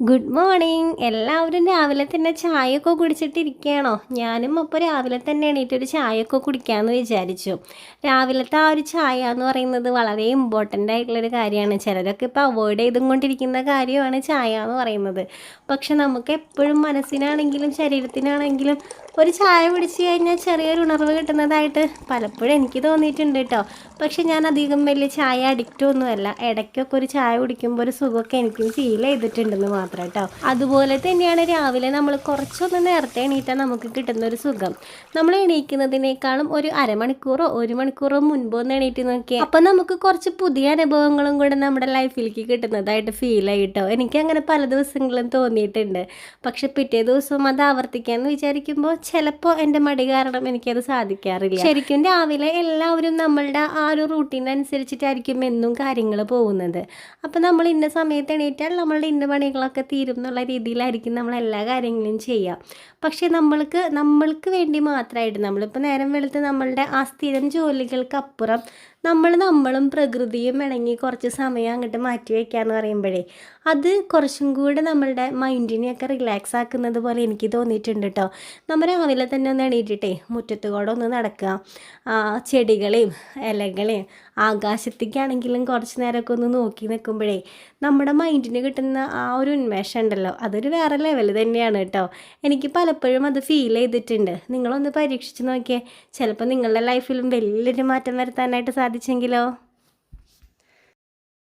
Good morning. എല്ലാവരും രാവിലെ തന്നെ ചായയൊക്കെ കുടിച്ചിട്ടിരിക്കുകയാണോ? ഞാനും അപ്പോൾ രാവിലെ തന്നെ എണീറ്റൊരു ചായയൊക്കെ കുടിക്കാമെന്ന് വിചാരിച്ചു. രാവിലത്തെ ആ ഒരു ചായ എന്ന് പറയുന്നത് വളരെ ഇമ്പോർട്ടൻ്റ് ആയിട്ടുള്ളൊരു കാര്യമാണ്. ചിലരൊക്കെ ഇപ്പോൾ അവോയ്ഡ് ചെയ്തും കൊണ്ടിരിക്കുന്ന കാര്യമാണ് ചായ എന്ന് പറയുന്നത്. പക്ഷെ നമുക്ക് എപ്പോഴും മനസ്സിനാണെങ്കിലും ശരീരത്തിനാണെങ്കിലും ഒരു ചായ കുടിച്ച് കഴിഞ്ഞാൽ ചെറിയൊരു ഉണർവ് കിട്ടുന്നതായിട്ട് പലപ്പോഴും എനിക്ക് തോന്നിയിട്ടുണ്ട് കേട്ടോ. പക്ഷെ ഞാൻ അധികം വലിയ ചായ അഡിക്റ്റ് ഒന്നുമല്ല. ഇടയ്ക്കൊക്കെ ഒരു ചായ കുടിക്കുമ്പോൾ ഒരു സുഖമൊക്കെ എനിക്കും ഫീൽ ചെയ്തിട്ടുണ്ടെന്ന് മാത്രം കേട്ടോ. അതുപോലെ തന്നെയാണ് രാവിലെ നമ്മൾ കുറച്ചൊന്ന് നേരത്തെ എണീറ്റാൽ നമുക്ക് കിട്ടുന്ന ഒരു സുഖം. നമ്മൾ എണീക്കുന്നതിനേക്കാളും ഒരു അരമണിക്കൂറോ ഒരു മണിക്കൂറോ മുൻപ് ഒന്ന് എണീറ്റ് നോക്കിയാൽ അപ്പം നമുക്ക് കുറച്ച് പുതിയ അനുഭവങ്ങളും കൂടെ നമ്മുടെ ലൈഫിലേക്ക് കിട്ടുന്നതായിട്ട് ഫീൽ ആയി കേട്ടോ. എനിക്കങ്ങനെ പല ദിവസങ്ങളും തോന്നിയിട്ടുണ്ട്. പക്ഷെ പിറ്റേ ദിവസവും അത് ആവർത്തിക്കാമെന്ന് വിചാരിക്കുമ്പോൾ ചിലപ്പോൾ എൻ്റെ മടി കാരണം എനിക്കത് സാധിക്കാറില്ല. ശരിക്കും രാവിലെ എല്ലാവരും നമ്മളുടെ ആ ഒരു റൂട്ടീൻ അനുസരിച്ചിട്ടായിരിക്കും എന്നും കാര്യങ്ങൾ പോകുന്നത്. അപ്പോൾ നമ്മൾ ഇന്ന സമയത്ത് എണീറ്റാൽ നമ്മളുടെ ഇന്ന പണികളൊക്കെ തീരും എന്നുള്ള രീതിയിലായിരിക്കും നമ്മൾ എല്ലാ കാര്യങ്ങളും ചെയ്യുക. പക്ഷേ നമ്മൾക്ക് വേണ്ടി മാത്രമായിട്ട് നമ്മളിപ്പോൾ നേരം വെളുത്ത് നമ്മളുടെ ആ സ്ഥിരം ജോലികൾക്കപ്പുറം നമ്മളും പ്രകൃതിയും ഇണങ്ങി കുറച്ച് സമയം അങ്ങോട്ട് മാറ്റി വയ്ക്കാമെന്ന് പറയുമ്പോഴേ അത് കുറച്ചും കൂടെ നമ്മളുടെ മൈൻഡിനെയൊക്കെ റിലാക്സ് ആക്കുന്നത് പോലെ എനിക്ക് തോന്നിയിട്ടുണ്ട് കേട്ടോ. നമ്മൾ രാവിലെ തന്നെ ഒന്ന് എണീറ്റിട്ടേ മുറ്റത്ത് കൂടെ ഒന്ന് നടക്കുക, ചെടികളെയും ഇലകളെയും ആകാശത്തേക്കാണെങ്കിലും കുറച്ച് നേരമൊക്കെ ഒന്ന് നോക്കി നിൽക്കുമ്പോഴേ നമ്മുടെ മൈൻഡിന് കിട്ടുന്ന ആ ഒരു ഉന്മേഷം ഉണ്ടല്ലോ, അതൊരു വേറെ ലെവൽ തന്നെയാണ് കേട്ടോ. എനിക്ക് പലപ്പോഴും അത് ഫീൽ ചെയ്തിട്ടുണ്ട്. നിങ്ങളൊന്ന് പരീക്ഷിച്ച് നോക്കിയേ, ചിലപ്പോൾ നിങ്ങളുടെ ലൈഫിലും വലിയൊരു മാറ്റം വരുത്താനായിട്ട് സാധിച്ചെങ്കിലോ.